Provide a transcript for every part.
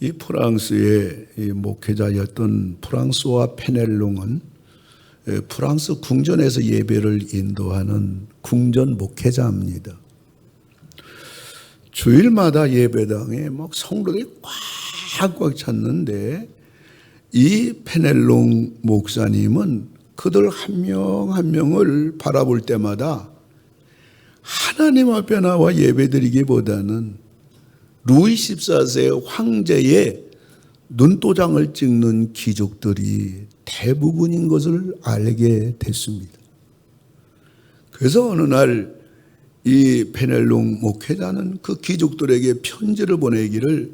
이 프랑스의 이 목회자였던 프랑스와 페넬롱은 프랑스 궁전에서 예배를 인도하는 궁전 목회자입니다. 주일마다 예배당에 막 성도들이 꽉꽉 찼는데 이 페넬롱 목사님은 그들 한 명 한 명을 바라볼 때마다 하나님 앞에 나와 예배드리기보다는 루이 14세 황제의 눈도장을 찍는 귀족들이 대부분인 것을 알게 됐습니다. 그래서 어느 날 이 페넬롱 목회자는 그 귀족들에게 편지를 보내기를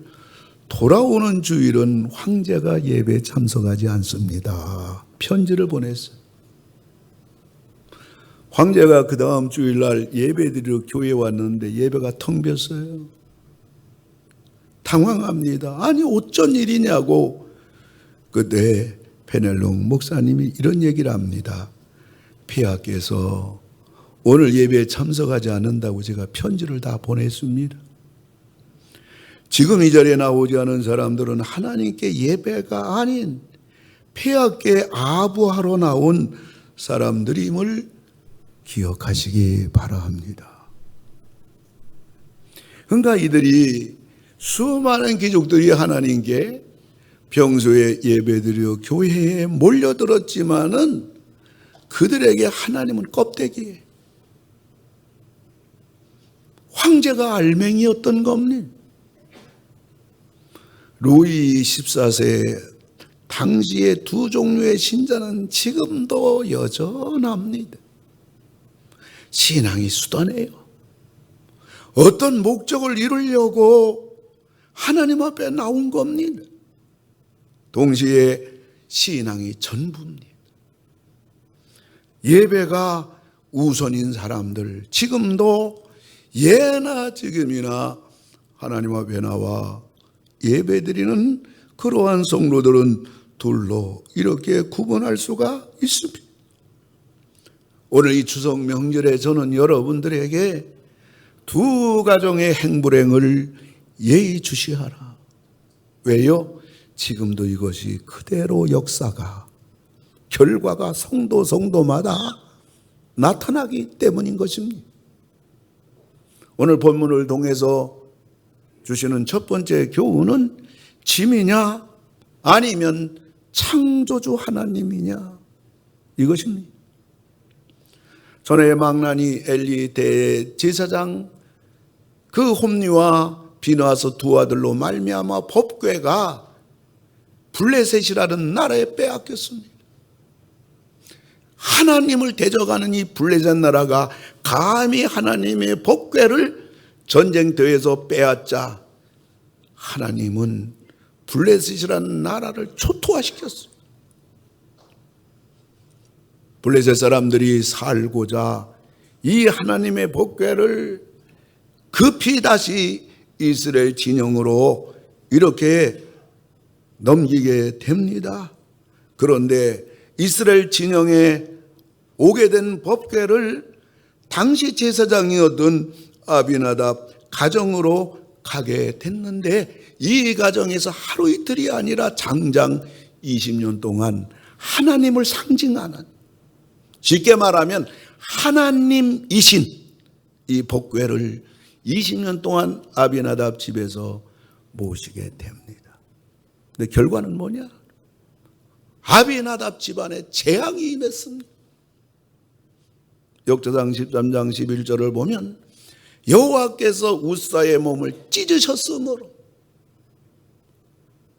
돌아오는 주일은 황제가 예배에 참석하지 않습니다. 편지를 보냈어요. 황제가 그 다음 주일날 예배드리러 교회에 왔는데 예배가 텅 비었어요. 당황합니다. 아니 어쩐 일이냐고. 그때 페넬롱 목사님이 이런 얘기를 합니다. 폐하께서 오늘 예배에 참석하지 않는다고 제가 편지를 다 보냈습니다. 지금 이 자리에 나오지 않은 사람들은 하나님께 예배가 아닌 폐하께 아부하러 나온 사람들임을 기억하시기 바랍니다. 그러니까 이들이 수많은 귀족들이 하나님께 평소에 예배드려 교회에 몰려들었지만은 그들에게 하나님은 껍데기예요. 황제가 알맹이였던 겁니다. 루이 14세 당시의 두 종류의 신자는 지금도 여전합니다. 신앙이 수단이에요. 어떤 목적을 이루려고 하나님 앞에 나온 겁니다. 동시에 신앙이 전부입니다. 예배가 우선인 사람들, 지금도 예나 지금이나 하나님 앞에 나와 예배드리는 그러한 성도들은 둘로 이렇게 구분할 수가 있습니다. 오늘 이 추석 명절에 저는 여러분들에게 두 가정의 행불행을 예의주시하라. 왜요? 지금도 이것이 그대로 역사가 결과가 성도마다 나타나기 때문인 것입니다. 오늘 본문을 통해서 주시는 첫 번째 교훈은 짐이냐 아니면 창조주 하나님이냐 이것입니다. 전에 망나니 엘리 대제사장 그 홈리와 비느하스 두 아들로 말미암아 법궤가 블레셋이라는 나라에 빼앗겼습니다. 하나님을 대적하는 이 블레셋 나라가 감히 하나님의 법궤를 전쟁터에서 빼앗자 하나님은 블레셋이라는 나라를 초토화시켰어요. 블레셋 사람들이 살고자 이 하나님의 법궤를 급히 다시 이스라엘 진영으로 이렇게 넘기게 됩니다. 그런데 이스라엘 진영에 오게 된 법궤를 당시 제사장이었던 아비나답 가정으로 가게 됐는데 이 가정에서 하루 이틀이 아니라 장장 20년 동안 하나님을 상징하는, 쉽게 말하면 하나님이신 이 법궤를 20년 동안 아비나답 집에서 모시게 됩니다. 근데 결과는 뭐냐? 아비나답 집안에 재앙이 임했습니다. 역사상 13장 11절을 보면 여호와께서 우사의 몸을 찢으셨으므로,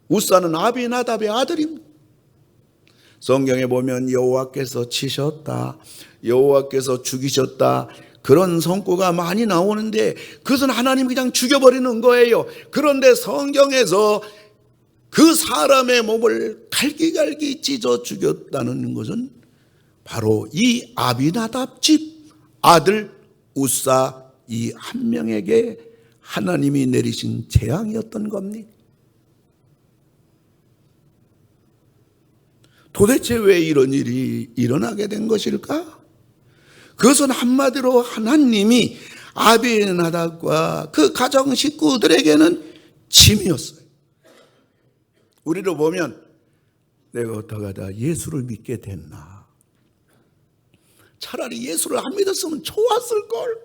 우사는 아비나답의 아들입니다. 성경에 보면 여호와께서 치셨다, 여호와께서 죽이셨다, 그런 성구가 많이 나오는데 그것은 하나님이 그냥 죽여버리는 거예요. 그런데 성경에서 그 사람의 몸을 갈기갈기 찢어 죽였다는 것은 바로 이 아비나답 집 아들 우사 이 한 명에게 하나님이 내리신 재앙이었던 겁니다. 도대체 왜 이런 일이 일어나게 된 것일까? 그것은 한마디로 하나님이 아비나답과 그 가정 식구들에게는 짐이었어요. 우리로 보면 내가 어떡하다 예수를 믿게 됐나. 차라리 예수를 안 믿었으면 좋았을걸.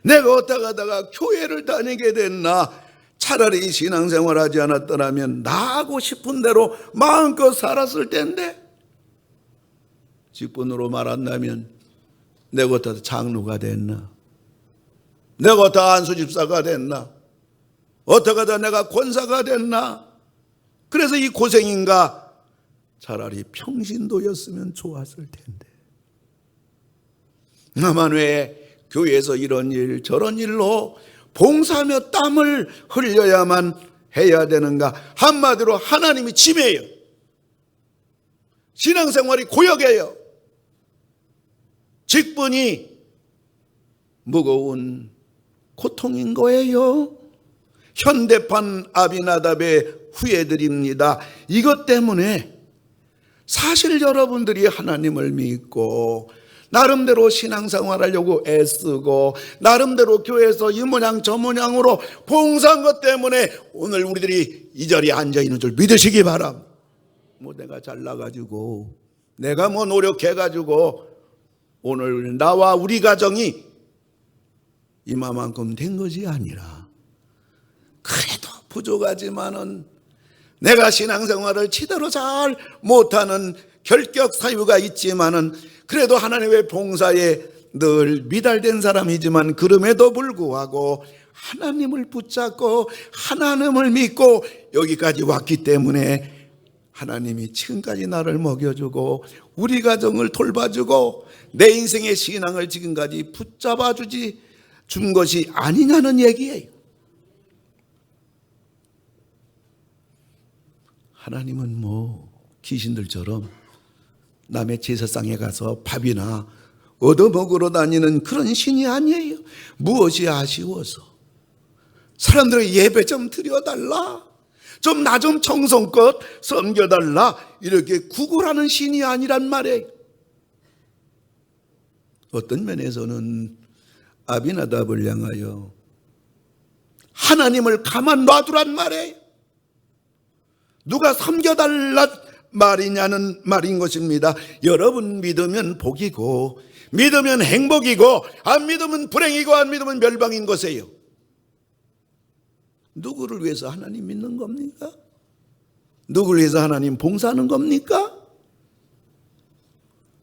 내가 어떡하다가 교회를 다니게 됐나. 차라리 신앙생활 하지 않았더라면 나하고 싶은 대로 마음껏 살았을 텐데. 직분으로 말한다면 내가 어떡하다 장로가 됐나. 내가 어떡하다 안수집사가 됐나. 어떡하다 내가 권사가 됐나. 그래서 이 고생인가. 차라리 평신도였으면 좋았을 텐데. 나만 왜 교회에서 이런 일 저런 일로 봉사하며 땀을 흘려야만 해야 되는가. 한마디로 하나님이 짐이에요. 신앙생활이 고역이에요. 직분이 무거운 고통인 거예요. 현대판 아비나답의 후예들입니다. 이것 때문에 사실 여러분들이 하나님을 믿고 나름대로 신앙생활 하려고 애쓰고 나름대로 교회에서 이 모양 저 모양으로 봉사한 것 때문에 오늘 우리들이 이 자리에 앉아있는 줄 믿으시기 바랍니다. 뭐 내가 잘나가지고 내가 뭐 노력해가지고 오늘 나와 우리 가정이 이만큼 된 것이 아니라 그래도 부족하지만은 내가 신앙생활을 제대로 잘 못하는 결격 사유가 있지만은 그래도 하나님의 봉사에 늘 미달된 사람이지만 그럼에도 불구하고 하나님을 붙잡고 하나님을 믿고 여기까지 왔기 때문에 하나님이 지금까지 나를 먹여주고 우리 가정을 돌봐주고 내 인생의 신앙을 지금까지 붙잡아주지 준 것이 아니냐는 얘기예요. 하나님은 뭐 귀신들처럼 남의 제사상에 가서 밥이나 얻어먹으러 다니는 그런 신이 아니에요. 무엇이 아쉬워서 사람들의 예배 좀 드려달라, 좀 나 좀 정성껏 섬겨달라 이렇게 구걸하는 신이 아니란 말이에요. 어떤 면에서는 아비나답을 향하여 하나님을 가만 놔두란 말이에요. 누가 섬겨달라 말이냐는 말인 것입니다. 여러분 믿으면 복이고 믿으면 행복이고 안 믿으면 불행이고 안 믿으면 멸망인 것이에요. 누구를 위해서 하나님 믿는 겁니까? 누구를 위해서 하나님 봉사하는 겁니까?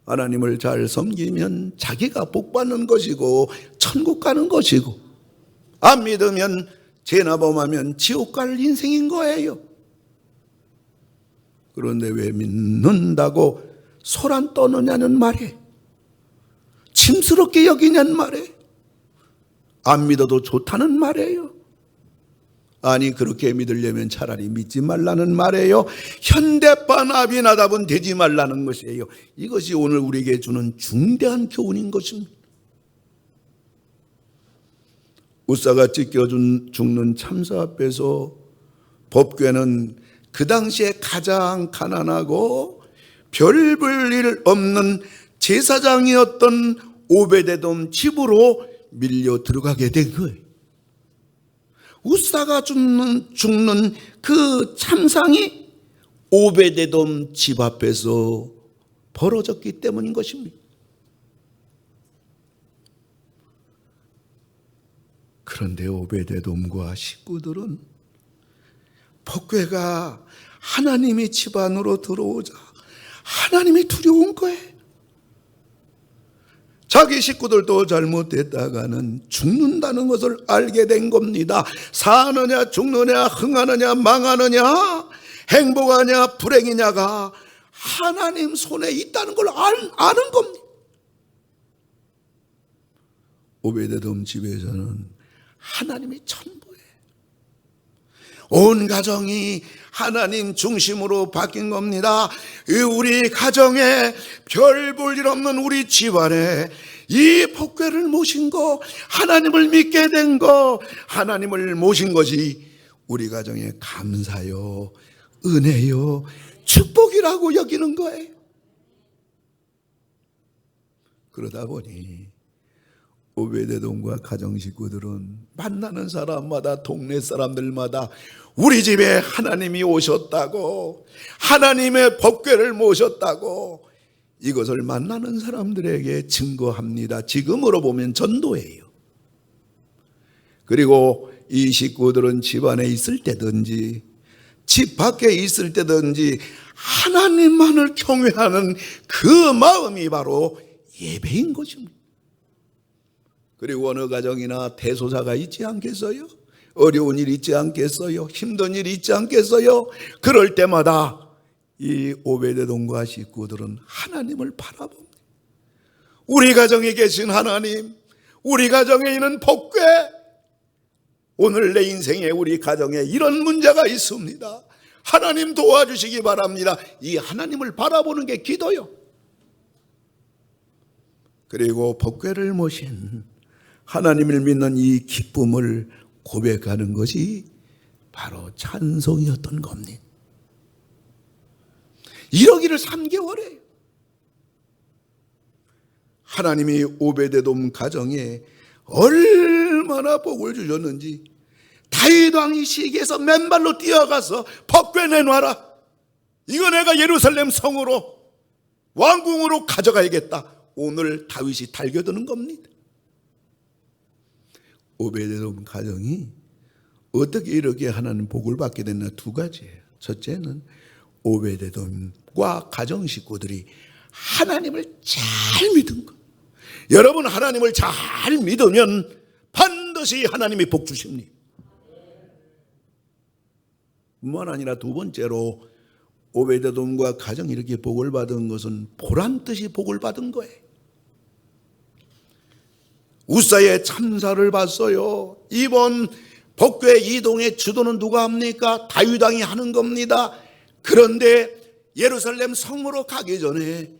하나님을 잘 섬기면 자기가 복받는 것이고 천국 가는 것이고 안 믿으면 죄나 범하면 지옥 갈 인생인 거예요. 그런데 왜 믿는다고 소란 떠느냐는 말에 침스럽게 여기냐는 말에 안 믿어도 좋다는 말이에요. 아니 그렇게 믿으려면 차라리 믿지 말라는 말이에요. 현대판 아비나답은 되지 말라는 것이에요. 이것이 오늘 우리에게 주는 중대한 교훈인 것입니다. 우사가 찢겨 죽는 참사 앞에서 법궤는 그 당시에 가장 가난하고 별 볼 일 없는 제사장이었던 오베데돔 집으로 밀려 들어가게 된 거예요. 우사가 죽는 그 참상이 오베데돔 집 앞에서 벌어졌기 때문인 것입니다. 그런데 오베데돔과 식구들은 법궤가 하나님의 집 안으로 들어오자 하나님이 두려운 거예요. 자기 식구들도 잘못됐다가는 죽는다는 것을 알게 된 겁니다. 사느냐 죽느냐 흥하느냐 망하느냐 행복하냐 불행이냐가 하나님 손에 있다는 걸 아는 겁니다. 오베데돔 집에서는 하나님이 전부예요. 온 가정이 하나님 중심으로 바뀐 겁니다. 우리 가정에 별 볼 일 없는 우리 집안에 이 법궤를 모신 거, 하나님을 믿게 된 거, 하나님을 모신 것이 우리 가정에 감사요, 은혜요, 축복이라고 여기는 거예요. 그러다 보니 오베데돔과 가정 식구들은 만나는 사람마다, 동네 사람들마다 우리 집에 하나님이 오셨다고, 하나님의 법궤를 모셨다고 이것을 만나는 사람들에게 증거합니다. 지금으로 보면 전도예요. 그리고 이 식구들은 집 안에 있을 때든지 집 밖에 있을 때든지 하나님만을 경외하는 그 마음이 바로 예배인 것입니다. 그리고 어느 가정이나 대소사가 있지 않겠어요? 어려운 일 있지 않겠어요? 힘든 일 있지 않겠어요? 그럴 때마다 이 오베데돔과 식구들은 하나님을 바라봅니다. 우리 가정에 계신 하나님, 우리 가정에 있는 복궤, 오늘 내 인생에 우리 가정에 이런 문제가 있습니다. 하나님 도와주시기 바랍니다. 이 하나님을 바라보는 게 기도요. 그리고 복궤를 모신 하나님을 믿는 이 기쁨을 고백하는 것이 바로 찬송이었던 겁니다. 이러기를 3개월에 하나님이 오베데돔 가정에 얼마나 복을 주셨는지, 다윗 왕이 시기에서 맨발로 뛰어가서 법궤 내놔라, 이거 내가 예루살렘 성으로 왕궁으로 가져가야겠다, 오늘 다윗이 달겨드는 겁니다. 오베데돔 가정이 어떻게 이렇게 하나님 복을 받게 됐나? 두 가지예요. 첫째는 오베데돔과 가정 식구들이 하나님을 잘 믿은 것. 여러분, 하나님을 잘 믿으면 반드시 하나님이 복 주십니다. 뿐만 아니라 두 번째로 오베데돔과 가정이 이렇게 복을 받은 것은 보란듯이 복을 받은 거예요. 우사의 참사를 봤어요. 이번 복궤 이동의 주도는 누가 합니까? 다윗 왕이 하는 겁니다. 그런데 예루살렘 성으로 가기 전에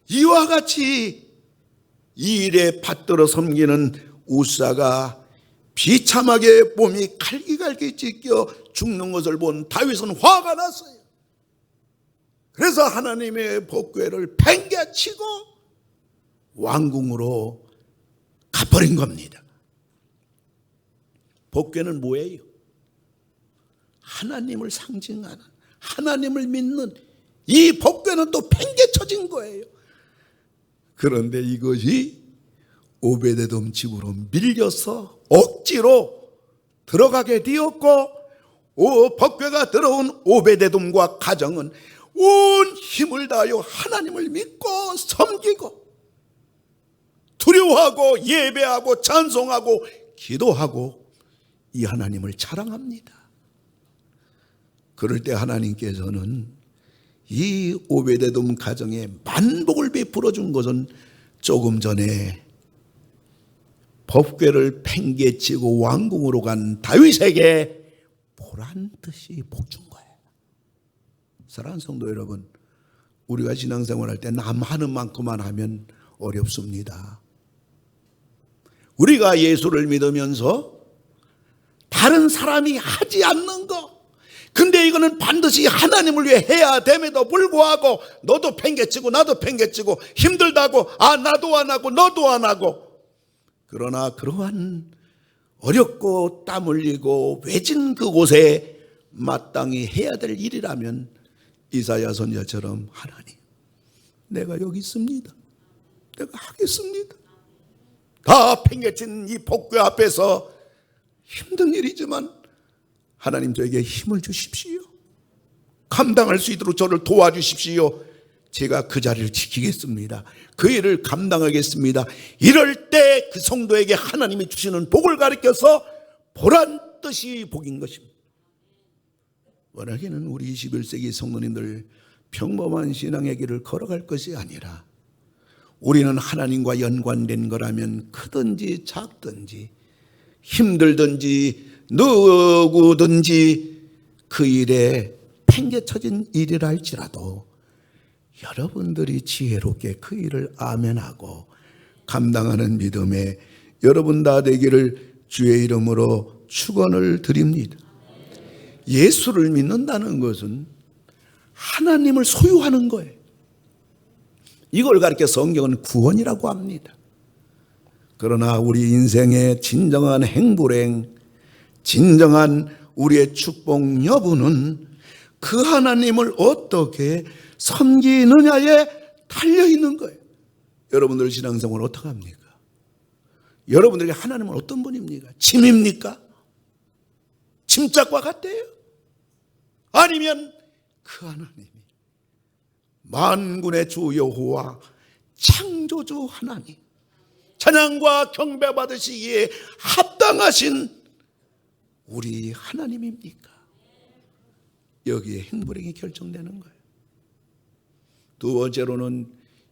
이와 같이 이 일에 받들어 섬기는 우사가 비참하게 몸이 갈기갈기 찢겨 죽는 것을 본 다윗은 화가 났어요. 그래서 하나님의 복궤를 팽개치고 왕궁으로 가버린 겁니다. 복궤는 뭐예요? 하나님을 상징하는, 하나님을 믿는 이 복궤는 또 팽개쳐진 거예요. 그런데 이것이 오베데돔 집으로 밀려서 억지로 들어가게 되었고, 복궤가 들어온 오베데돔과 가정은 온 힘을 다하여 하나님을 믿고 섬기고 두려워하고 예배하고 찬송하고 기도하고 이 하나님을 자랑합니다. 그럴 때 하나님께서는 이 오베데돔 가정에 만복을 베풀어 준 것은 조금 전에 법궤를 팽개치고 왕궁으로 간 다윗에게 보란듯이 복 준 거예요. 사랑하는 성도 여러분, 우리가 신앙생활할 때 남 하는 만큼만 하면 어렵습니다. 우리가 예수를 믿으면서 다른 사람이 하지 않는 거, 근데 이거는 반드시 하나님을 위해 해야 됨에도 불구하고 너도 팽개치고 나도 팽개치고 힘들다고 나도 안 하고 너도 안 하고, 그러나 그러한 어렵고 땀 흘리고 외진 그곳에 마땅히 해야 될 일이라면 이사야 선지자처럼 하나님, 내가 여기 있습니다. 내가 하겠습니다. 다 팽개친 이 복궤 앞에서 힘든 일이지만 하나님 저에게 힘을 주십시오. 감당할 수 있도록 저를 도와주십시오. 제가 그 자리를 지키겠습니다. 그 일을 감당하겠습니다. 이럴 때 그 성도에게 하나님이 주시는 복을 가리켜서 보란듯이 복인 것입니다. 워낙에는 우리 21세기 성도님들 평범한 신앙의 길을 걸어갈 것이 아니라 우리는 하나님과 연관된 거라면 크든지 작든지 힘들든지 누구든지 그 일에 팽개쳐진 일이라 할지라도 여러분들이 지혜롭게 그 일을 아멘하고 감당하는 믿음에 여러분 다 되기를 주의 이름으로 축원을 드립니다. 예수를 믿는다는 것은 하나님을 소유하는 거예요. 이걸 가리켜 성경은 구원이라고 합니다. 그러나 우리 인생의 진정한 행불행, 진정한 우리의 축복 여부는 그 하나님을 어떻게 섬기느냐에 달려있는 거예요. 여러분들 신앙생활 어떻게 합니까? 여러분들에게 하나님은 어떤 분입니까? 짐입니까? 짐짝과 같대요? 아니면 그 하나님이 만군의 주 여호와 창조주 하나님, 찬양과 경배 받으시기에 합당하신 우리 하나님입니까? 여기에 행불행이 결정되는 거예요. 두 번째로는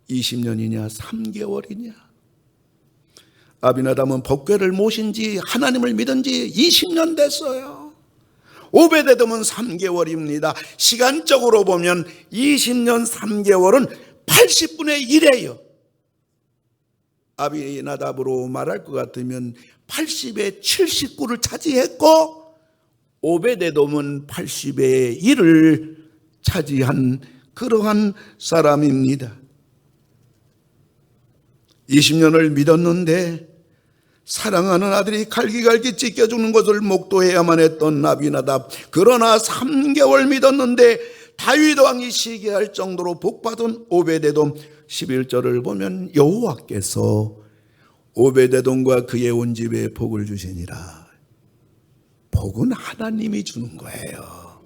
20년이냐 3개월이냐. 아비나답은 법궤를 모신 지, 하나님을 믿은 지 20년 됐어요. 오베데돔은 3개월입니다. 시간적으로 보면 20년 3개월은 80분의 1이에요. 아비나답으로 말할 것 같으면 80의 79를 차지했고, 오베데돔은 80의 1을 차지한 그러한 사람입니다. 20년을 믿었는데 사랑하는 아들이 갈기갈기 찢겨 죽는 것을 목도해야만 했던 아비나답. 그러나 3개월 믿었는데 다윗 왕이 시기할 정도로 복받은 오베데돔. 11절을 보면 여호와께서 오베데돔과 그의 온 집에 복을 주시니라. 복은 하나님이 주는 거예요.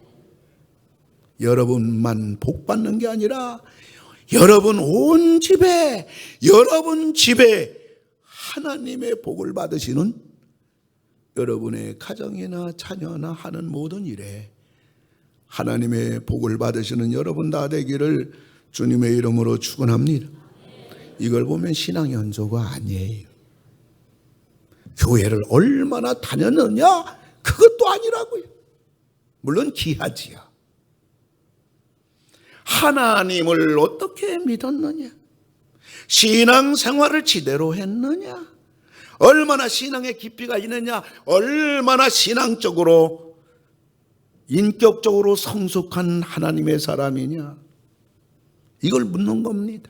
여러분만 복 받는 게 아니라 여러분 온 집에, 여러분 집에 하나님의 복을 받으시는, 여러분의 가정이나 자녀나 하는 모든 일에 하나님의 복을 받으시는 여러분 다 되기를 주님의 이름으로 축원합니다. 이걸 보면 신앙 연조가 아니에요. 교회를 얼마나 다녔느냐, 그것도 아니라고요. 물론 귀하지요. 하나님을 어떻게 믿었느냐, 신앙생활을 지대로 했느냐, 얼마나 신앙의 깊이가 있느냐, 얼마나 신앙적으로 인격적으로 성숙한 하나님의 사람이냐, 이걸 묻는 겁니다.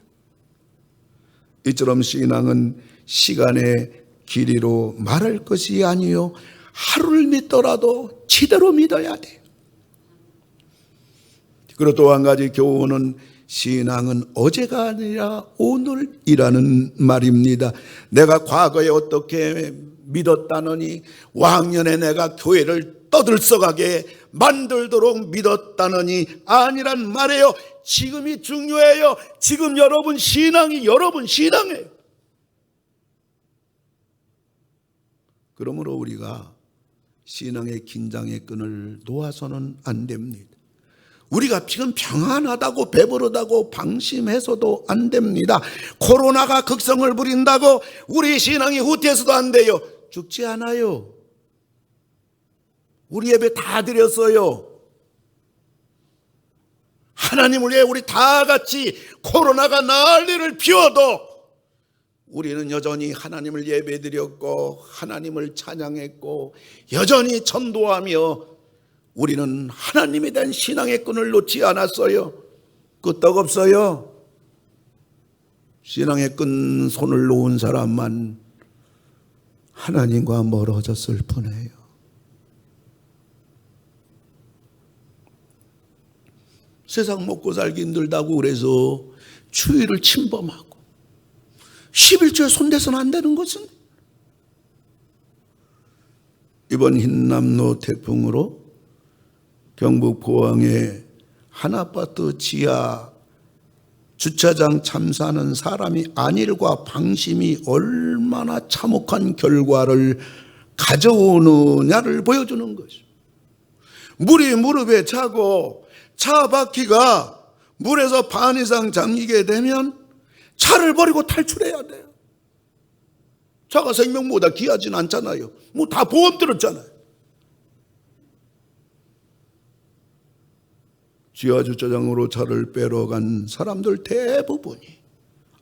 이처럼 신앙은 시간의 길이로 말할 것이 아니요, 하루를 믿더라도 지대로 믿어야 돼요. 그리고 또 한 가지 교훈은, 신앙은 어제가 아니라 오늘이라는 말입니다. 내가 과거에 어떻게 믿었다느니, 왕년에 내가 교회를 떠들썩하게 만들도록 믿었다느니 아니란 말이에요. 지금이 중요해요. 지금 여러분 신앙이 여러분 신앙이에요. 그러므로 우리가 신앙의 긴장의 끈을 놓아서는 안 됩니다. 우리가 지금 평안하다고 배부르다고 방심해서도 안 됩니다. 코로나가 극성을 부린다고 우리 신앙이 후퇴해서도 안 돼요. 죽지 않아요. 우리 예배 다 드렸어요. 하나님을 위해 우리 다 같이 코로나가 난리를 피워도 우리는 여전히 하나님을 예배드렸고 하나님을 찬양했고 여전히 전도하며 우리는 하나님에 대한 신앙의 끈을 놓지 않았어요. 끄떡없어요. 신앙의 끈 손을 놓은 사람만 하나님과 멀어졌을 뿐이에요. 세상 먹고 살기 힘들다고 그래서 추위를 침범하고 11조에 손대서는 안 되는 것은, 이번 흰남노 태풍으로 경북 포항의 한 아파트 지하 주차장 참사하는 사람이 안일과 방심이 얼마나 참혹한 결과를 가져오느냐를 보여주는 것이죠. 물이 무릎에 차고 차 바퀴가 물에서 반 이상 잠기게 되면 차를 버리고 탈출해야 돼요. 차가 생명보다 귀하진 않잖아요. 뭐 다 보험 들었잖아요. 지하 주차장으로 차를 빼러 간 사람들 대부분이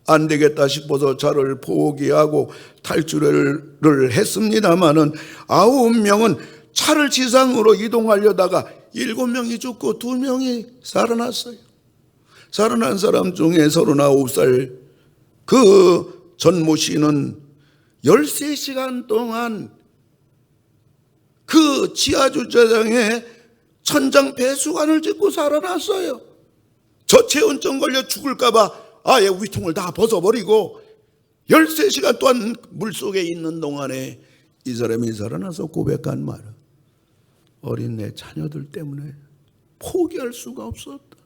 안 되겠다 싶어서 차를 포기하고 탈출을 했습니다마는 9명은 차를 지상으로 이동하려다가 7명이 죽고 2명이 살아났어요. 살아난 사람 중에 39살 그 전모 씨는 13시간 동안 그 지하주차장에 천장 배수관을 짓고 살아났어요. 저체온증 걸려 죽을까봐 아예 위통을 다 벗어버리고 13시간 동안 물속에 있는 동안에 이 사람이 살아나서 고백한 말은, 어린 내 자녀들 때문에 포기할 수가 없었다.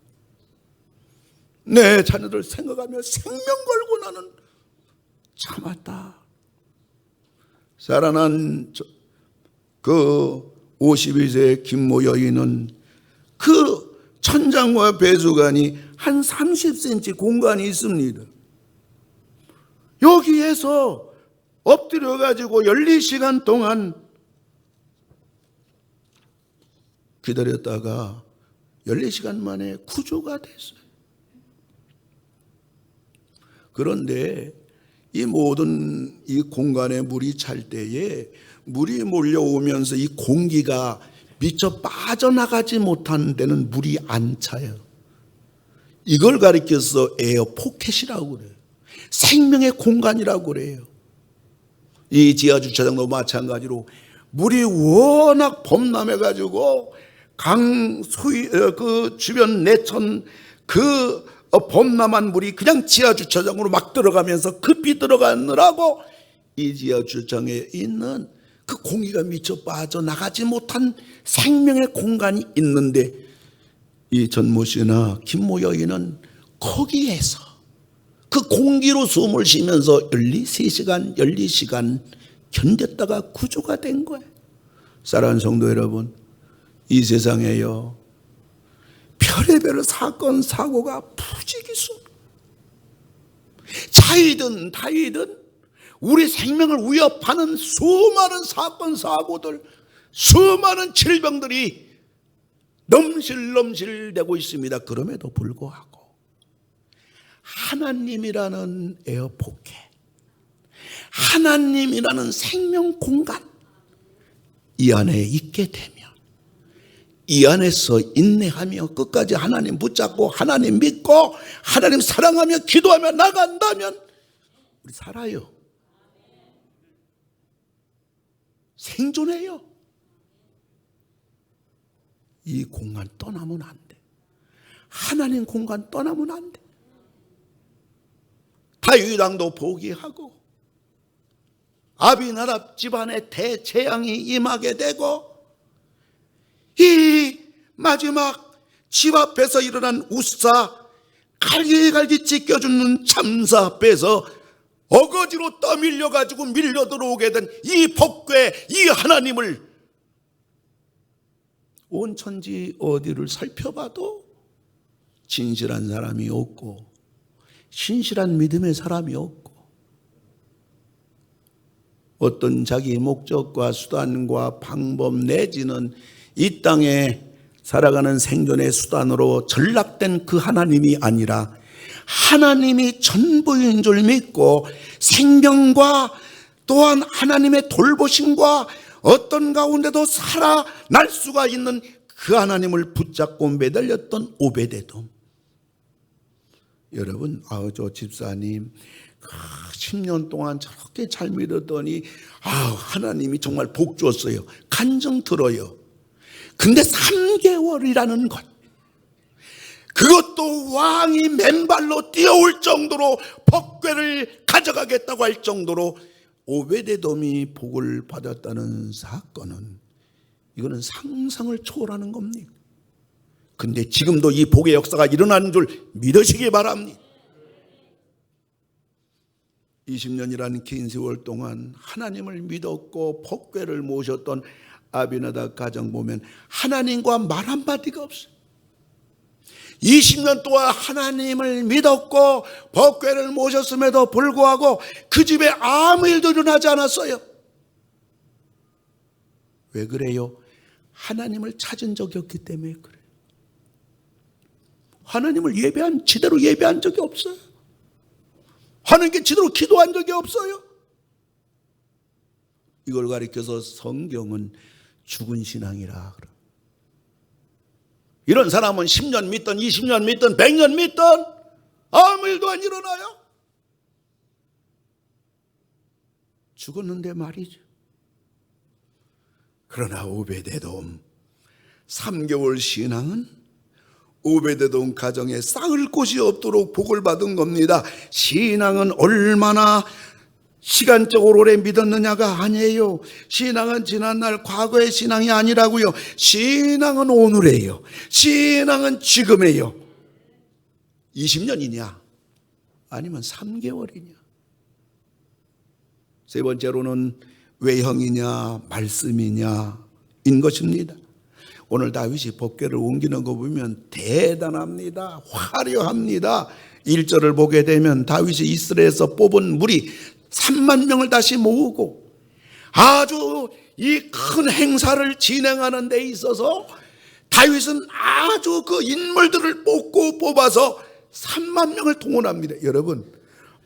내 자녀들 생각하며 생명 걸고 나는 참았다. 살아난 그 52세 김모 여인은 그 천장과 배수관이 한 30cm 공간이 있습니다. 여기에서 엎드려 가지고 12시간 동안 기다렸다가 14시간 만에 구조가 됐어요. 그런데 이 모든 이 공간에 물이 찰 때에 물이 몰려오면서 이 공기가 미처 빠져나가지 못하는 데는 물이 안 차요. 이걸 가리켜서 에어 포켓이라고 그래요. 생명의 공간이라고 그래요. 이 지하주차장도 마찬가지로 물이 워낙 범람해가지고 그 주변 내천 그 범람한 물이 그냥 지하주차장으로 막 들어가면서 급히 들어가느라고 이 지하주차장에 있는 그 공기가 미처 빠져나가지 못한 생명의 공간이 있는데, 이 전모 씨나 김모 여인은 거기에서 그 공기로 숨을 쉬면서 12시간 견뎠다가 구조가 된 거예요. 사랑하는 성도 여러분, 이 세상에요, 별의별 사건 사고가 부지기수, 자이든 타이든 우리 생명을 위협하는 수많은 사건 사고들, 수많은 질병들이 넘실넘실되고 있습니다. 그럼에도 불구하고 하나님이라는 에어포켓, 하나님이라는 생명 공간, 이 안에 있게 되면, 이 안에서 인내하며 끝까지 하나님 붙잡고 하나님 믿고 하나님 사랑하며 기도하며 나간다면 우리 살아요. 생존해요. 이 공간 떠나면 안 돼. 하나님 공간 떠나면 안 돼. 다윗 왕도 포기하고 아비나답 집안에 대재앙이 임하게 되고, 이 마지막 집 앞에서 일어난 우사, 갈기갈기 찢겨주는 참사 앞에서 어거지로 떠밀려가지고 밀려 들어오게 된 이 법궤, 이 하나님을 온 천지 어디를 살펴봐도 진실한 사람이 없고 신실한 믿음의 사람이 없고, 어떤 자기 목적과 수단과 방법 내지는 이 땅에 살아가는 생존의 수단으로 전락된 그 하나님이 아니라 하나님이 전부인 줄 믿고 생명과 또한 하나님의 돌보심과 어떤 가운데도 살아날 수가 있는 그 하나님을 붙잡고 매달렸던 오베데돔. 여러분, 저 집사님 10년 동안 저렇게 잘 믿었더니 하나님이 정말 복 줬어요. 간증 들어요. 근데 3개월이라는 것, 그것도 왕이 맨발로 뛰어올 정도로 법궤를 가져가겠다고 할 정도로 오베데돔이 복을 받았다는 사건은, 이거는 상상을 초월하는 겁니다. 근데 지금도 이 복의 역사가 일어나는 줄 믿으시기 바랍니다. 20년이라는 긴 세월 동안 하나님을 믿었고 법궤를 모셨던 아비나답 가정 보면 하나님과 말 한마디가 없어요. 20년 동안 하나님을 믿었고 법궤를 모셨음에도 불구하고 그 집에 아무 일도 일어나지 않았어요. 왜 그래요? 하나님을 찾은 적이 없기 때문에 그래요. 하나님을 제대로 예배한 적이 없어요. 하나님께 제대로 기도한 적이 없어요. 이걸 가리켜서 성경은 죽은 신앙이라 그래요. 이런 사람은 10년 믿든 20년 믿든 100년 믿든 아무 일도 안 일어나요. 죽었는데 말이죠. 그러나 오베데돔 3개월 신앙은 오베데돔 가정에 쌓을 곳이 없도록 복을 받은 겁니다. 신앙은 얼마나 시간적으로 오래 믿었느냐가 아니에요. 신앙은 지난날 과거의 신앙이 아니라고요. 신앙은 오늘이에요. 신앙은 지금이에요. 20년이냐 아니면 3개월이냐. 세 번째로는 외형이냐 말씀이냐인 것입니다. 오늘 다윗이 법궤를 옮기는 거 보면 대단합니다. 화려합니다. 1절을 보게 되면 다윗이 이스라엘에서 뽑은 무리 3만 명을 다시 모으고 아주 이 큰 행사를 진행하는 데 있어서 다윗은 아주 그 인물들을 뽑아서 3만 명을 동원합니다. 여러분,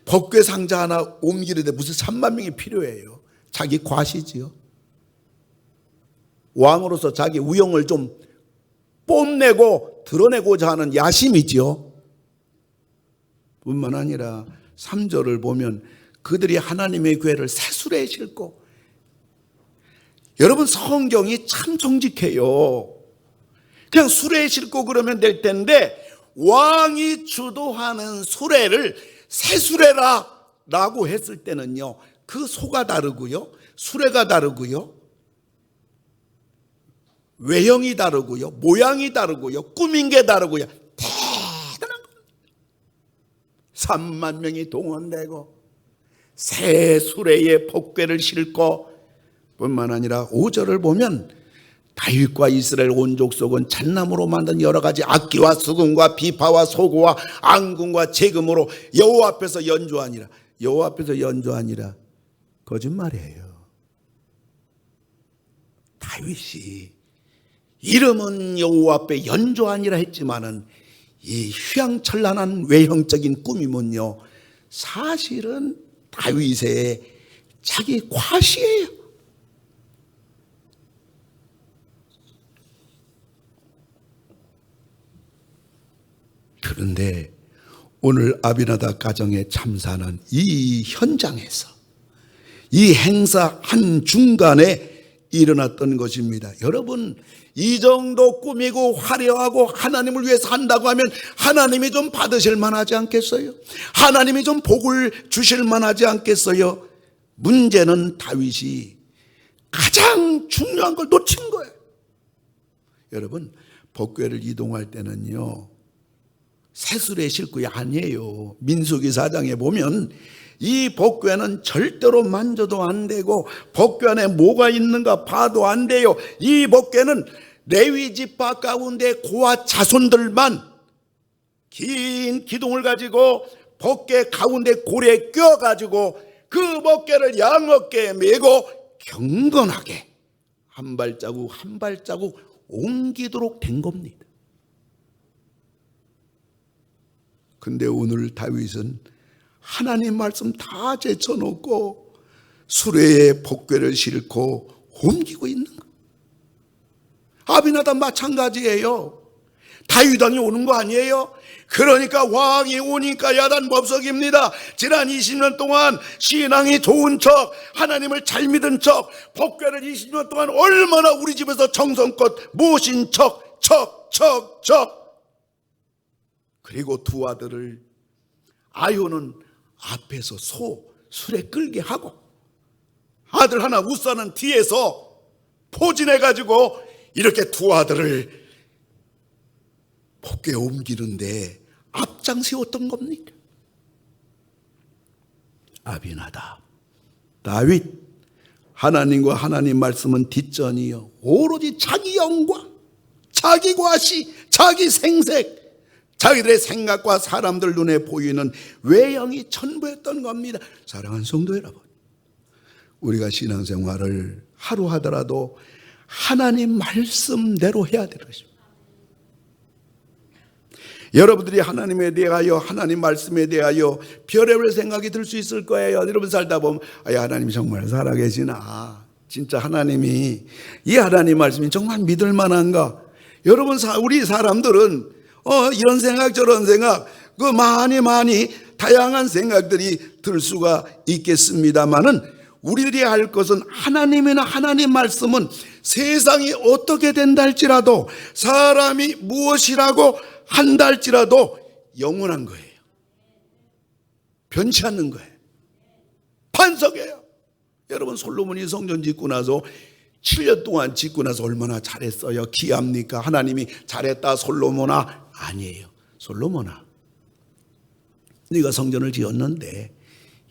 법궤 상자 하나 옮기는데 무슨 3만 명이 필요해요? 자기 과시지요. 왕으로서 자기 위용을 좀 뽐내고 드러내고자 하는 야심이지요. 뿐만 아니라 3절을 보면 그들이 하나님의 궤를 새수레에 싣고, 여러분 성경이 참 정직해요. 그냥 수레에 싣고 그러면 될 텐데 왕이 주도하는 수레를 새수레라고 했을 때는요, 그 소가 다르고요, 수레가 다르고요, 외형이 다르고요, 모양이 다르고요, 꾸민 게 다르고요. 대단한 겁니다. 3만 명이 동원되고 새 수레에 법궤를 싣고, 뿐만 아니라 5절을 보면 다윗과 이스라엘 온 족속은 잣나무로 만든 여러 가지 악기와 수금과 비파와 소고와 앙금과 재금으로 여호와 앞에서 연주하니라. 여호와 앞에서 연주하니라. 거짓말이에요. 다윗이 이름은 여호와 앞에 연주하니라 했지만은 이 휘황찬란한 외형적인 꾸밈은요, 사실은 다윗의 자기 과시예요. 그런데 오늘 아비나답 가정의 참사는 이 현장에서, 이 행사 한 중간에 일어났던 것입니다. 여러분, 이 정도 꾸미고 화려하고 하나님을 위해서 한다고 하면 하나님이 좀 받으실 만하지 않겠어요? 하나님이 좀 복을 주실 만하지 않겠어요? 문제는 다윗이 가장 중요한 걸 놓친 거예요. 여러분, 법궤를 이동할 때는요, 새수레에 싣고 아니에요. 민수기 4장에 보면 이 법궤는 절대로 만져도 안 되고 법궤 안에 뭐가 있는가 봐도 안 돼요. 이 법궤는 레위 지파 가운데 고아 자손들만 긴 기둥을 가지고 법궤 가운데 고리에 껴가지고 그 법궤를 양어깨에 메고 경건하게 한 발자국 한 발자국 옮기도록 된 겁니다. 근데 오늘 다윗은 하나님 말씀 다 제쳐놓고 수레에 법궤를 싣고 옮기고 있는 거. 아비나답 마찬가지예요. 다윗 왕이 오는 거 아니에요? 그러니까 왕이 오니까 야단법석입니다. 지난 20년 동안 신앙이 좋은 척, 하나님을 잘 믿은 척, 법궤를 20년 동안 얼마나 우리 집에서 정성껏 모신 척. 그리고 두 아들을, 아요는 앞에서 수레 끌게 하고 아들 하나 우사는 뒤에서 포진해가지고 이렇게 두 아들을 법궤에 옮기는데 앞장 세웠던 겁니까? 아비나답, 다윗, 하나님과 하나님 말씀은 뒷전이요, 오로지 자기 영광, 자기 과시, 자기 생색, 자기들의 생각과 사람들 눈에 보이는 외형이 전부였던 겁니다. 사랑하는 성도 여러분, 우리가 신앙생활을 하루 하더라도 하나님 말씀대로 해야 될 것입니다. 여러분들이 하나님에 대하여, 하나님 말씀에 대하여 별의별 생각이 들 수 있을 거예요. 여러분 살다 보면 하나님이 정말 살아계시나, 진짜 하나님이, 이 하나님 말씀이 정말 믿을 만한가. 여러분, 우리 사람들은 이런 생각 저런 생각, 많이 다양한 생각들이 들 수가 있겠습니다만은 우리들이 할 것은 하나님이나 하나님 말씀은 세상이 어떻게 된다 할지라도, 사람이 무엇이라고 한다 할지라도 영원한 거예요. 변치 않는 거예요. 반석이에요. 여러분, 솔로몬이 성전 짓고 나서 7년 동안 짓고 나서 얼마나 잘했어요? 기합니까? 하나님이 잘했다 솔로몬아? 아니에요. 솔로몬아, 네가 성전을 지었는데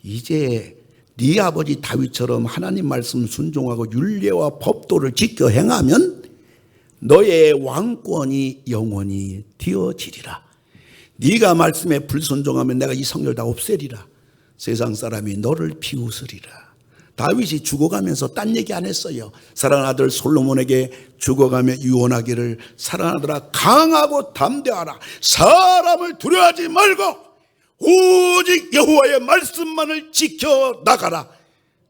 이제 네 아버지 다윗처럼 하나님 말씀 순종하고 율례와 법도를 지켜 행하면 너의 왕권이 영원히 되어지리라. 네가 말씀에 불순종하면 내가 이 성전을 다 없애리라. 세상 사람이 너를 비웃으리라. 다윗이 죽어가면서 딴 얘기 안 했어요. 사랑하는 아들 솔로몬에게 죽어가며 유언하기를, 사랑하는 아들아, 강하고 담대하라. 사람을 두려워하지 말고 오직 여호와의 말씀만을 지켜 나가라.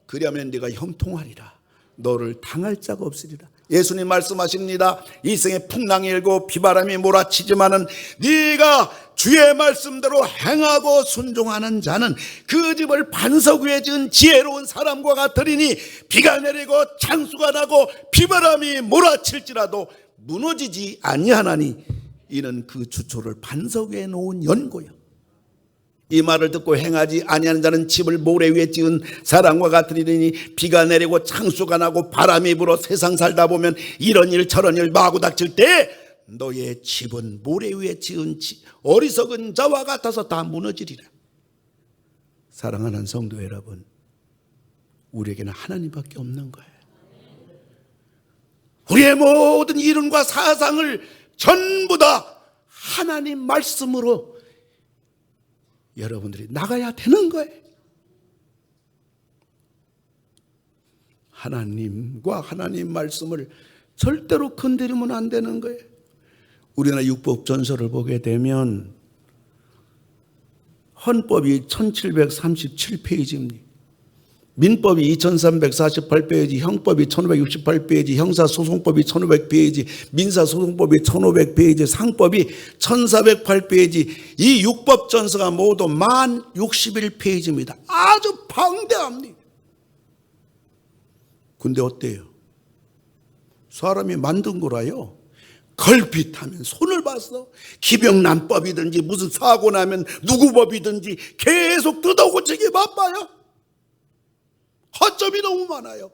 그러면 네가 형통하리라. 너를 당할 자가 없으리라. 예수님 말씀하십니다. 이 생에 풍랑이 일고 비바람이 몰아치지만은 네가 주의 말씀대로 행하고 순종하는 자는 그 집을 반석 위에 지은 지혜로운 사람과 같으리니 비가 내리고 창수가 나고 비바람이 몰아칠지라도 무너지지 아니하나니 이는 그 주초를 반석 위에 놓은 연고요. 이 말을 듣고 행하지 아니하는 자는 집을 모래 위에 지은 사람과 같으리니 비가 내리고 창수가 나고 바람이 불어 세상 살다 보면 이런 일 저런 일 마구 닥칠 때 너의 집은 모래 위에 지은 어리석은 자와 같아서 다 무너지리라. 사랑하는 성도 여러분, 우리에게는 하나님밖에 없는 거예요. 우리의 모든 이론과 사상을 전부 다 하나님 말씀으로 여러분들이 나가야 되는 거예요. 하나님과 하나님 말씀을 절대로 건드리면 안 되는 거예요. 우리나라 율법전서를 보게 되면 헌법이 1737페이지입니다. 민법이 2348페이지, 형법이 1568페이지, 형사소송법이 1500페이지, 민사소송법이 1500페이지, 상법이 1408페이지, 이 율법전서가 모두 1061페이지입니다. 아주 방대합니다. 근데 어때요? 사람이 만든 거라요. 걸핏하면 손을 봤어. 기병난법이든지 무슨 사고 나면 누구 법이든지 계속 뜯어고치기 바빠요. 허점이 너무 많아요.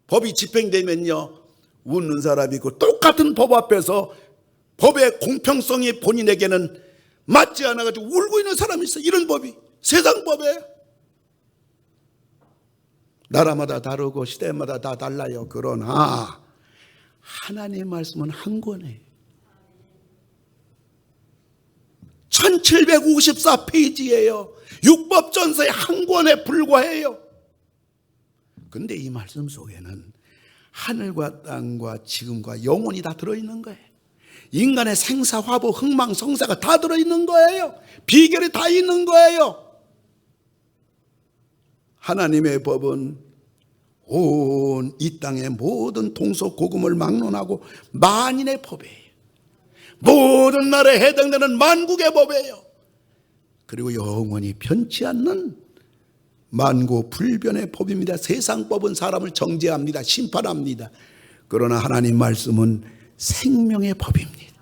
법이 집행되면요, 웃는 사람이 있고 똑같은 법 앞에서 법의 공평성이 본인에게는 맞지 않아가지고 울고 있는 사람이 있어요. 이런 법이 세상 법이에요. 나라마다 다르고 시대마다 다 달라요. 그러나 하나님의 말씀은 한 권이에요. 1754페이지예요. 율법전서의 한 권에 불과해요. 근데 이 말씀 속에는 하늘과 땅과 지금과 영원히 다 들어있는 거예요. 인간의 생사, 화보, 흥망, 성사가 다 들어있는 거예요. 비결이 다 있는 거예요. 하나님의 법은 온 이 땅의 모든 동서고금을 막론하고 만인의 법이에요. 모든 나라에 해당되는 만국의 법이에요. 그리고 영원히 변치 않는 만고 불변의 법입니다. 세상 법은 사람을 정죄합니다. 심판합니다. 그러나 하나님 말씀은 생명의 법입니다.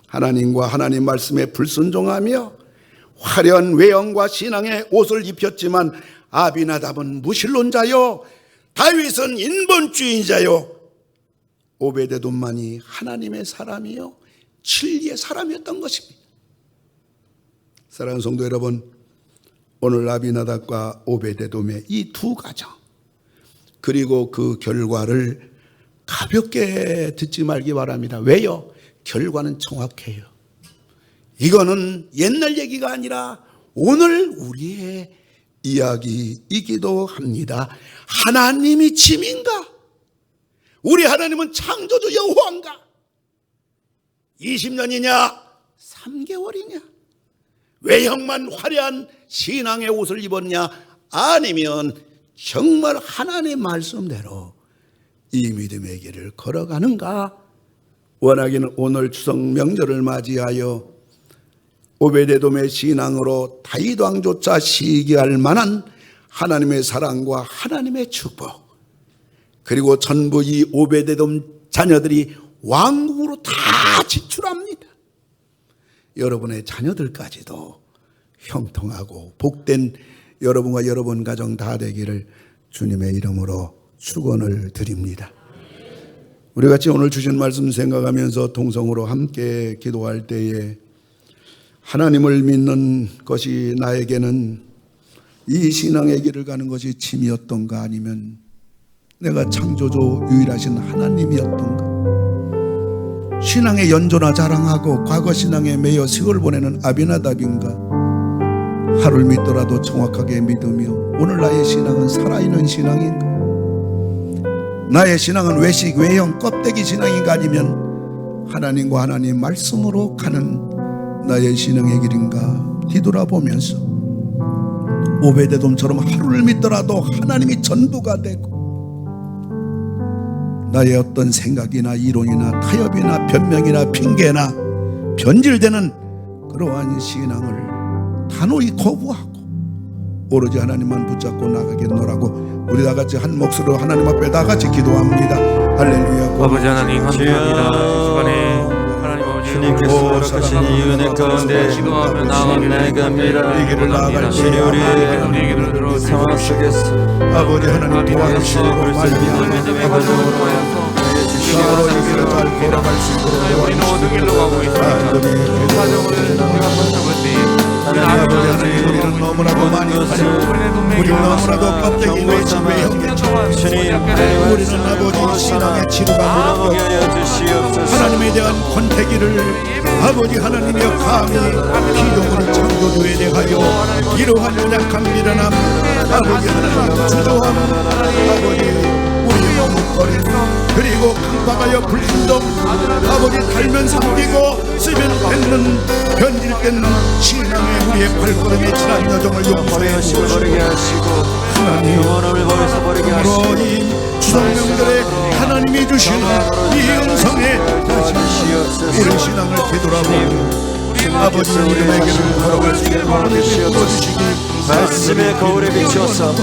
하나님과 하나님 말씀에 불순종하며 화려한 외형과 신앙의 옷을 입혔지만 아비나답은 무신론자요, 다윗은 인본주의자요, 오베데돔만이 하나님의 사람이요 진리의 사람이었던 것입니다. 사랑하는 성도 여러분, 오늘 아비나답과 오베데돔의 이 두 가정, 그리고 그 결과를 가볍게 듣지 말기 바랍니다. 왜요? 결과는 정확해요. 이거는 옛날 얘기가 아니라 오늘 우리의 이야기이기도 합니다. 하나님이 짐인가? 우리 하나님은 창조주 여호와인가? 20년이냐? 3개월이냐? 외형만 화려한 신앙의 옷을 입었냐? 아니면 정말 하나님의 말씀대로 이 믿음의 길을 걸어가는가? 원하기는 오늘 추석 명절을 맞이하여 오베데돔의 신앙으로 다윗 왕조차 시기할 만한 하나님의 사랑과 하나님의 축복, 그리고 전부 이 오베데돔 자녀들이 왕국으로 다 진출합니다. 여러분의 자녀들까지도 형통하고 복된 여러분과 여러분 가정 다 되기를 주님의 이름으로 축원을 드립니다. 우리 같이 오늘 주신 말씀 생각하면서 동성으로 함께 기도할 때에 하나님을 믿는 것이 나에게는 이 신앙의 길을 가는 것이 짐이었던가, 아니면 내가 창조주 유일하신 하나님이었던가, 신앙의 연조나 자랑하고 과거 신앙에 매여 세월 보내는 아비나답인가, 하루를 믿더라도 정확하게 믿으며 오늘 나의 신앙은 살아있는 신앙인가, 나의 신앙은 외식, 외형, 껍데기 신앙인가, 아니면 하나님과 하나님 말씀으로 가는 나의 신앙의 길인가 뒤돌아보면서 오베데돔처럼 하루를 믿더라도 하나님이 전부가 되고, 나의 어떤 생각이나 이론이나 타협이나 변명이나 핑계나 변질되는 그러한 신앙을 단호히 거부하고 오로지 하나님만 붙잡고 나가겠노라고 우리 다 같이 한 목소리로 하나님 앞에 다 같이 기도합니다. 할렐루야. 아버지 하나님 감사합니다. 이 시간에 하나님 아버지 주님께서 허락하신 이 은혜 가운데 기도하며 나아갑니다. 이 길을 나아갈 때 우리 상황 속에서 아버지 하나님 도와주시고 말씀하시고 서로 이 길을 잘 걸어갈 수 있도록 우리는 어느 길로 가고 있습니까? 사정을 내가 바라볼 때 아버지 하나님, 우리는 너무나도 많이 가지고 우리는 너무나도 껍데기 외치 외형했죠. 우리는 아버지 신앙의 지루가 무겁고 하나님에 대한 권태기를 아버지 하나님이여 감히 기도를 창조주에 대하여 이러한 연약한 미련함, 아버지 하나님 주저함, 아버지 우리의 머뭇거림, 그리고 강박하여 불순종, 아버지 달면 삼키고 쓰면 뱉는 변질된 신앙의 우리의 발걸음의 지난 여정을 용서해 주시고 하나님, 그러므로 이 추석명절에 하나님이 주시는 이 음성에 다시 우리 신앙을 되돌아보고 아버지 이름에게는 걸어갈 수 있도록 불러주시기, 말씀의 거울에 비추어서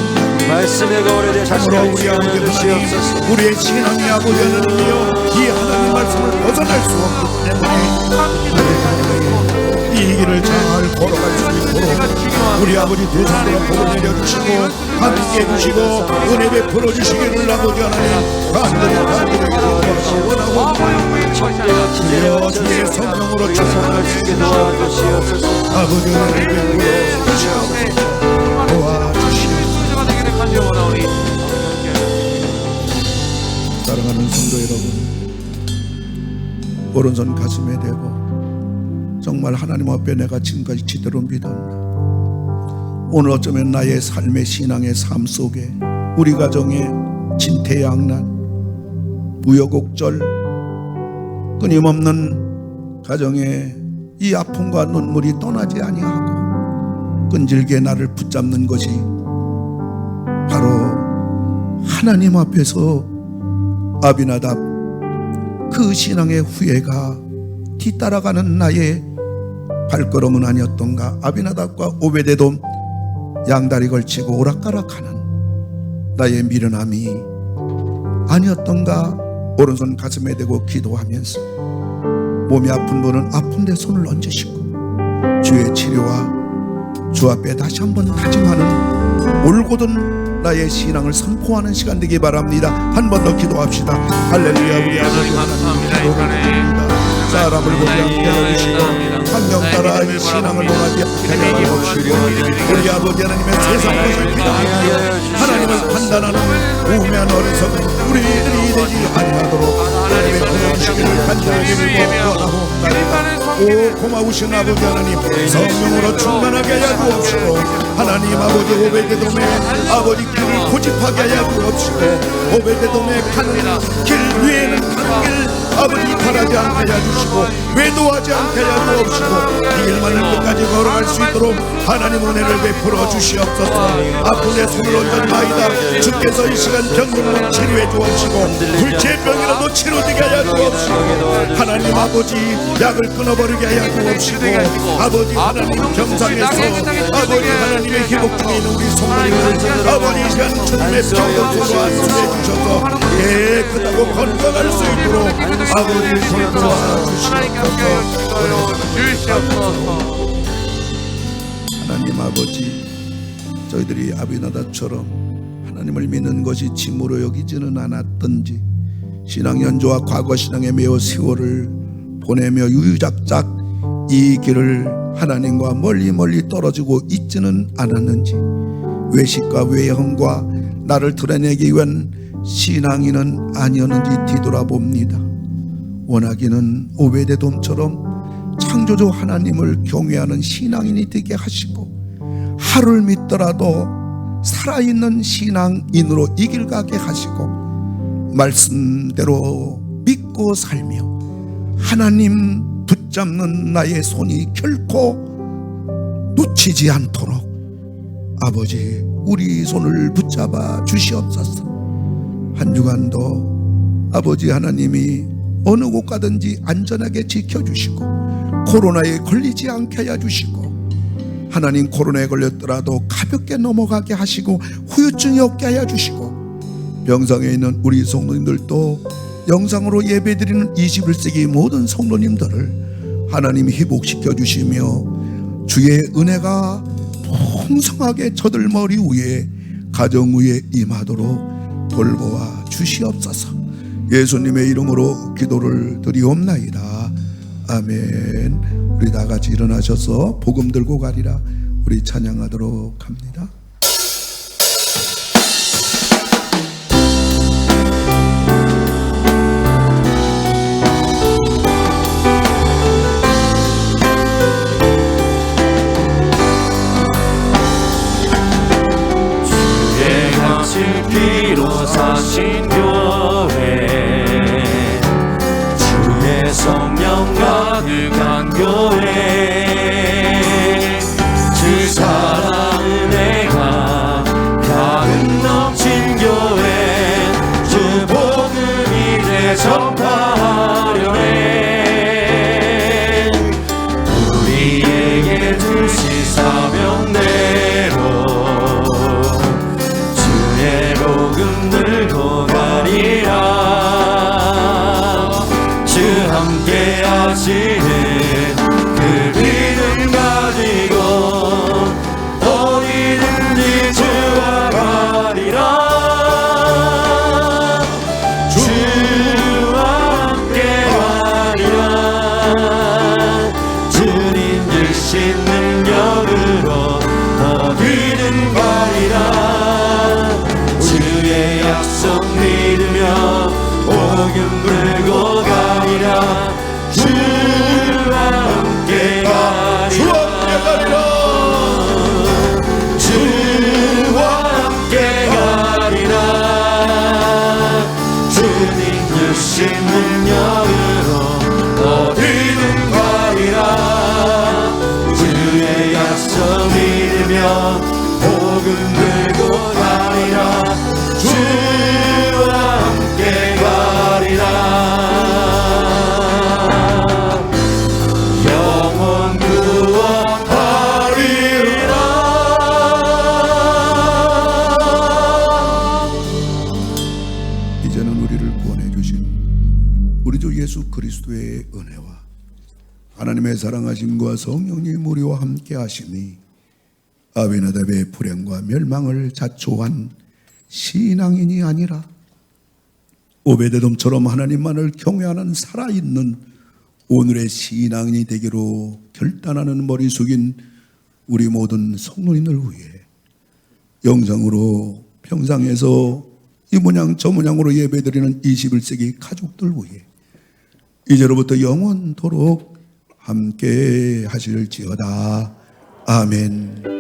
말씀의 거울에 대해 다시 참으로 우리 아버지 주시옵소서. 하나님, 우리의 신앙의 아버지 하나님이여 이 하나님 말씀을 벗어날 수 없기 때문에 이 길을 잘 걸어갈 수 있도록 우리 아버지 두 손으로 복을 내려주시고 함께 해주시고 은혜 베풀어 주시기를 아버지 하나님 간절히 원하고 주여 주의 성령으로 충만하시게 아버지 은혜 베풀어 주시옵소서. 도와주시옵소서. 사랑하는 성도 여러분, 오른손 가슴에 대고 정말 하나님 앞에 내가 지금까지 제대로 믿었나, 오늘 어쩌면 나의 삶의 신앙의 삶 속에 우리 가정의 진퇴양난, 우여곡절, 끊임없는 가정의 이 아픔과 눈물이 떠나지 아니하고 끈질게 나를 붙잡는 것이 바로 하나님 앞에서 아비나답 그 신앙의 후예가 뒤따라가는 나의 발걸음은 아니었던가. 아비나답과 오베데돔 양다리 걸치고 오락가락하는 나의 미련함이 아니었던가. 오른손 가슴에 대고 기도하면서 몸이 아픈 분은 아픈데 손을 얹으시고 주의 치료와 주 앞에 다시 한번 다짐하는 올곧은 나의 신앙을 선포하는 시간 되기 바랍니다. 한 번 더 기도합시다. 할렐루야. 우리 아버지 감사합니다. 사람을 보지 않게 해주시고 환경 따라 이 신앙을 논하지 않게 해주시고 우리 아버지 하나님의 세상 것을 기도하며 하나님을 판단하는 우매한 어리석은 우리들이 되지 아니하도록 예배 드려주시기를 간절히 원하옵나이다. 오 고마우신 아버지 하나님, 성령으로 충만하게 하여 주옵시고 하나님 아버지 오베데돔의 아버지 길을 고집하게 하여 주옵시고 오베데돔의 가는 길 위에는 가는 길 아버지 바라지 않게 하여 주시고 외도하지 않게 하여 주옵시고 이 길만을 끝까지 걸어갈 수 있도록 하나님 은혜를 베풀어 주시옵소서. 아픈 데 손을 얹었나이다. 주께서 이 시간 병들면 치료해 주옵시고 불치의 병이라도 치료되게 하여 주옵시고 하나님 아버지 약을 끊어버리고 잃어버리게 하여 주옵시고 아버지 하나님 경상에서 아버지 하나님의 회복 중에 있는 우리 성도님들 아버지 시간 주님의 평강으로 안수해 주셔서 깨끗하고 건강할 수 있도록 아버지 돌보아 주시옵소서. 하나님 아버지, 저희들이 아비나답처럼 하나님을 믿는 것이 짐으로 여기지는 않았던지 신앙 연조와 과거 신앙의 매어 세월을 보내며 유유작작 이 길을 하나님과 멀리 떨어지고 있지는 않았는지 외식과 외형과 나를 드러내기 위한 신앙인은 아니었는지 뒤돌아봅니다. 원하기는 오베데돔처럼 창조주 하나님을 경외하는 신앙인이 되게 하시고 하루를 믿더라도 살아있는 신앙인으로 이 길 가게 하시고 말씀대로 믿고 살며 하나님 붙잡는 나의 손이 결코 놓치지 않도록 아버지 우리 손을 붙잡아 주시옵소서. 한 주간도 아버지 하나님이 어느 곳 가든지 안전하게 지켜주시고 코로나에 걸리지 않게 하여 주시고 하나님 코로나에 걸렸더라도 가볍게 넘어가게 하시고 후유증이 없게 하여 주시고 병상에 있는 우리 성도님들도 영상으로 예배드리는 21세기 모든 성도님들을 하나님 회복시켜 주시며 주의 은혜가 풍성하게 저들 머리 위에 가정 위에 임하도록 돌보아 주시옵소서. 예수님의 이름으로 기도를 드리옵나이다. 아멘. 우리 다 같이 일어나셔서 복음 들고 가리라. 우리 찬양하도록 합니다. 주의 값진 피로 사신 교회 주의 성령 가득한 교회 주 사랑 은혜가 가득 넘친 교회 주 복음 이제 전파하려 해 우리에게 주신 사명대로 주의 복음 들고 가리라 주 함께 하시는 그 믿음 가지고 어디든지 주와 가리라 주와 함께 가리라 주님 주신 능력으로 어디든 가리라 주의 약속 믿으며 복음 들고 가리라 주와 함께 가리라 주와 함께 가리라 주님 주신 능력으로 어디든 가리라 주의 약속 믿으며 복음 들고 가리라 주와 함께 가리라 영원 구원하리라. 이제는 우리를 구원해 주신 우리 주 예수 그리스도의 은혜와 하나님의 사랑하심과 성령님 우리와 함께 하심이 아비나답의 불행과 멸망을 자초한 신앙인이 아니라 오베데돔처럼 하나님만을 경외하는 살아있는 오늘의 신앙인이 되기로 결단하는 머리 숙인 우리 모든 성도님들 위해 영상으로 평상에서 이 모양 저 모양으로 예배드리는 21세기 가족들 위해 이제로부터 영원토록 함께 하실지어다. 아멘.